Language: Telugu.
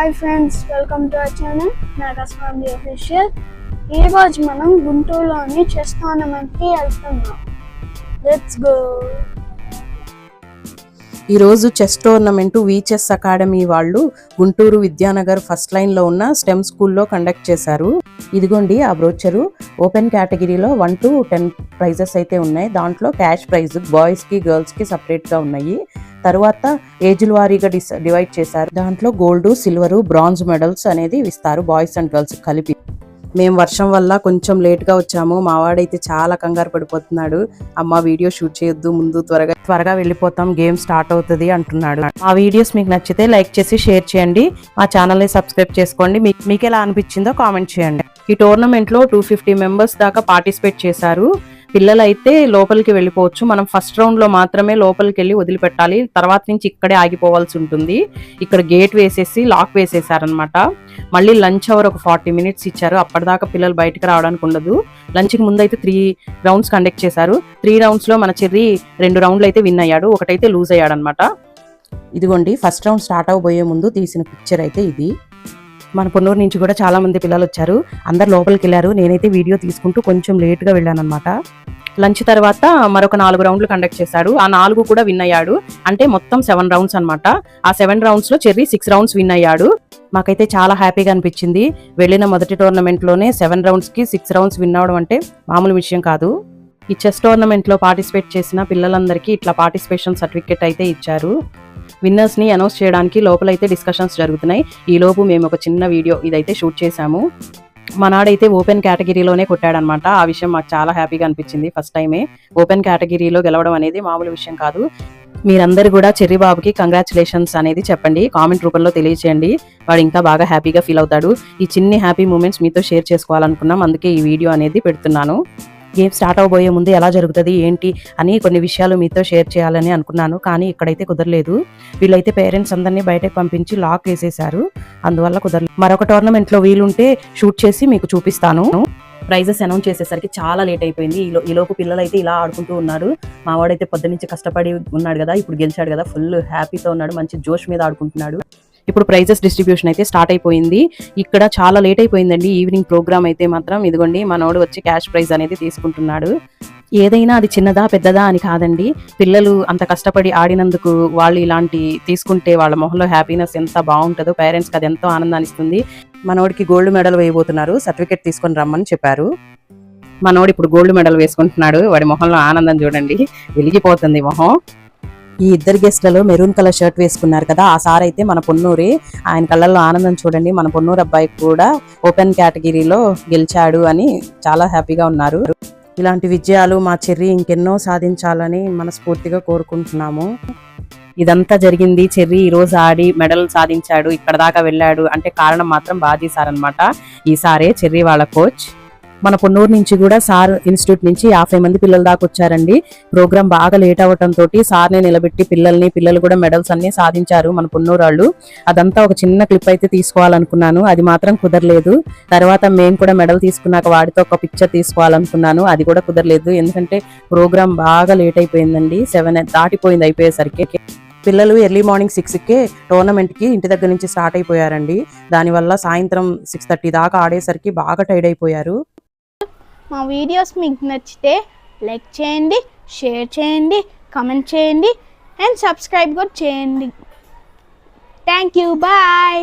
Hi friends, welcome to our channel Nagas family official. ఈరోజు మనం గుంటూరులోని చెస్ టోర్నమెంట్కి వెళ్తున్నాం. Let's go. ఈరోజు చెస్ టోర్నమెంట్ వీచెస్ అకాడమీ వాళ్ళు గుంటూరు విద్యానగర్ ఫస్ట్ లైన్లో ఉన్న స్టెమ్ స్కూల్లో కండక్ట్ చేశారు. ఇదిగోండి ఆ బ్రోచరు. ఓపెన్ కేటగిరీలో 1 to 10 ప్రైజెస్ అయితే ఉన్నాయి. దాంట్లో క్యాష్ ప్రైజ్ బాయ్స్కి గర్ల్స్కి సపరేట్గా ఉన్నాయి. తర్వాత ఏజ్ల వారీగా డివైడ్ చేశారు. దాంట్లో గోల్డ్, సిల్వరు, బ్రాంజ్ మెడల్స్ అనేది ఇస్తారు బాయ్స్ అండ్ గర్ల్స్ కలిపి. మేము వర్షం వల్ల కొంచెం లేట్గా వచ్చాము. మా వాడైతే చాలా కంగారు పడిపోతున్నాడు. అమ్మ వీడియో షూట్ చేయొద్దు, ముందు త్వరగా వెళ్ళిపోతాం, గేమ్ స్టార్ట్ అవుతుంది అంటున్నాడు. మా వీడియోస్ మీకు నచ్చితే లైక్ చేసి షేర్ చేయండి. మా ఛానల్ని సబ్స్క్రైబ్ చేసుకోండి. మీకు ఎలా అనిపించిందో కామెంట్ చేయండి. ఈ టోర్నమెంట్లో 250 మెంబర్స్ దాకా పార్టిసిపేట్ చేశారు. పిల్లలు అయితే లోపలికి వెళ్ళిపోవచ్చు. మనం ఫస్ట్ రౌండ్లో మాత్రమే లోపలికి వెళ్ళి వదిలిపెట్టాలి. తర్వాత నుంచి ఇక్కడే ఆగిపోవాల్సి ఉంటుంది. ఇక్కడ గేట్ వేసేసి లాక్ వేసేసారనమాట. మళ్ళీ లంచ్ అవర్ ఒక 40 minutes ఇచ్చారు. అప్పటిదాకా పిల్లలు బయటకు రావడానికి ఉండదు. లంచ్కి ముందు అయితే 3 rounds కండక్ట్ చేశారు. 3 roundsలో మన చెర్రీ 2 rounds అయితే విన్ అయ్యాడు, ఒకటైతే లూజ్ అయ్యాడు అనమాట. ఇదిగోండి ఫస్ట్ రౌండ్ స్టార్ట్ అవబోయే ముందు తీసిన పిక్చర్ అయితే ఇది. మన పొన్నూరు నుంచి కూడా చాలా మంది పిల్లలు వచ్చారు. అందరు లోపలికి వెళ్ళారు. నేనైతే వీడియో తీసుకుంటూ కొంచెం లేట్గా వెళ్ళాను అనమాట. లంచ్ తర్వాత మరొక 4 rounds కండక్ట్ చేశాడు. ఆ 4 కూడా విన్ అయ్యాడు. అంటే మొత్తం 7 rounds అనమాట. ఆ 7 roundsలో చెర్రీ 6 rounds విన్ అయ్యాడు. మాకైతే చాలా హ్యాపీగా అనిపించింది. వెళ్ళిన మొదటి టోర్నమెంట్లోనే 7 roundsకి 6 rounds విన్ అవడం అంటే మామూలు విషయం కాదు. ఈ చెస్ టోర్నమెంట్లో పార్టిసిపేట్ చేసిన పిల్లలందరికీ ఇట్లా పార్టిసిపేషన్ సర్టిఫికేట్ అయితే ఇచ్చారు. విన్నర్స్ ని అనౌన్స్ చేయడానికి లోపలైతే డిస్కషన్స్ జరుగుతున్నాయి. ఈ లోపు మేము ఒక చిన్న వీడియో ఇదైతే షూట్ చేశాము. మనాడైతే ఓపెన్ కేటగిరీలోనే కొట్టాడనమాట. ఆ విషయం మాకు చాలా హ్యాపీగా అనిపించింది. ఫస్ట్ టైమే ఓపెన్ కేటగిరీలో గెలవడం అనేది మామూలు విషయం కాదు. మీరందరూ కూడా చెర్రీ బాబుకి కంగ్రాచులేషన్స్ అనేది చెప్పండి, కామెంట్ రూపంలో తెలియచేయండి. వాడు ఇంకా బాగా హ్యాపీగా ఫీల్ అవుతాడు. ఈ చిన్ని హ్యాపీ మూమెంట్స్ మీతో షేర్ చేసుకోవాలనుకున్నాం, అందుకే ఈ వీడియో అనేది పెడుతున్నాను. గేమ్ స్టార్ట్ అవబోయే ముందు ఎలా జరుగుతుంది ఏంటి అని కొన్ని విషయాలు మీతో షేర్ చేయాలని అనుకున్నాను, కానీ ఇక్కడైతే కుదరలేదు. వీళ్ళైతే పేరెంట్స్ అందరినీ బయటకు పంపించి లాక్ వేసేశారు, అందువల్ల కుదరలేదు. మరొక టోర్నమెంట్లో వీలుంటే షూట్ చేసి మీకు చూపిస్తాను. ప్రైజెస్ అనౌన్స్ చేసేసరికి చాలా లేట్ అయిపోయింది. ఈలోపు పిల్లలు అయితే ఇలా ఆడుకుంటూ ఉన్నారు. మా వాడైతే పొద్దునుంచి కష్టపడి ఉన్నాడు కదా, ఇప్పుడు గెలిచాడు కదా, ఫుల్ హ్యాపీతో ఉన్నాడు, మంచి జోష్ మీద ఆడుకుంటున్నాడు. ఇప్పుడు ప్రైజెస్ డిస్ట్రిబ్యూషన్ అయితే స్టార్ట్ అయిపోయింది. ఇక్కడ చాలా లేట్ అయిపోయిందండి ఈవినింగ్ ప్రోగ్రామ్ అయితే మాత్రం. ఇదిగోండి మనోడు వచ్చి క్యాష్ ప్రైజ్ అనేది తీసుకుంటున్నాడు. ఏదైనా అది చిన్నదా పెద్దదా అని కాదండి, పిల్లలు అంత కష్టపడి ఆడినందుకు వాళ్ళు ఇలాంటి తీసుకుంటే వాళ్ళ మొహంలో హ్యాపీనెస్ ఎంత బాగుంటుందో, పేరెంట్స్కి అది ఎంతో ఆనందాన్ని ఇస్తుంది. మనోడికి గోల్డ్ మెడల్ వేయబోతున్నారు, సర్టిఫికేట్ తీసుకొని రమ్మని చెప్పారు. మనోడు ఇప్పుడు గోల్డ్ మెడల్ వేసుకుంటున్నాడు. వాడి మొహంలో ఆనందం చూడండి, వెలిగిపోతుంది మొహం. ఈ ఇద్దరు గెస్ట్లలో మెరూన్ కలర్ షర్ట్ వేసుకున్నారు కదా, ఆ సార్ అయితే మన పొన్నూరే. ఆయన కళ్ళల్లో ఆనందం చూడండి. మన పొన్నూరు అబ్బాయి కూడా ఓపెన్ కేటగిరీలో గెలిచాడు అని చాలా హ్యాపీగా ఉన్నారు. ఇలాంటి విజయాలు మా చెర్రీ ఇంకెన్నో సాధించాలని మనస్ఫూర్తిగా కోరుకుంటున్నాము. ఇదంతా జరిగింది చెర్రీ ఈ రోజు ఆడి మెడల్ సాధించాడు, ఇక్కడ దాకా వెళ్ళాడు అంటే కారణం మాత్రం బాజీ సార్ అనమాట. ఈ సారే చెర్రీ వాళ్ళ కోచ్. మన పొన్నూరు నుంచి కూడా సార్ ఇన్స్టిట్యూట్ నుంచి 50 మంది పిల్లల దాకా వచ్చారండి. ప్రోగ్రామ్ బాగా లేట్ అవ్వడంతో సార్ని నిలబెట్టి పిల్లలు కూడా మెడల్స్ అన్ని సాధించారు మన పొన్నూరు వాళ్ళు. అదంతా ఒక చిన్న క్లిప్ అయితే తీసుకోవాలనుకున్నాను, అది మాత్రం కుదరలేదు. తర్వాత మేము కూడా మెడల్ తీసుకున్నాక వాడితో ఒక పిక్చర్ తీసుకోవాలనుకున్నాను, అది కూడా కుదరలేదు. ఎందుకంటే ప్రోగ్రామ్ బాగా లేట్ అయిపోయిందండి, 7 దాటిపోయింది అయిపోయేసరికి. పిల్లలు ఎర్లీ మార్నింగ్ 6కే టోర్నమెంట్కి ఇంటి దగ్గర నుంచి స్టార్ట్ అయిపోయారండి. దానివల్ల సాయంత్రం 6:30 దాకా ఆడేసరికి బాగా టైర్డ్ అయిపోయారు. మా వీడియోస్ మీకు నచ్చితే లైక్ చేయండి, షేర్ చేయండి, కామెంట్ చేయండి అండ్ సబ్స్క్రైబ్ కూడా చేయండి. Thank you, bye.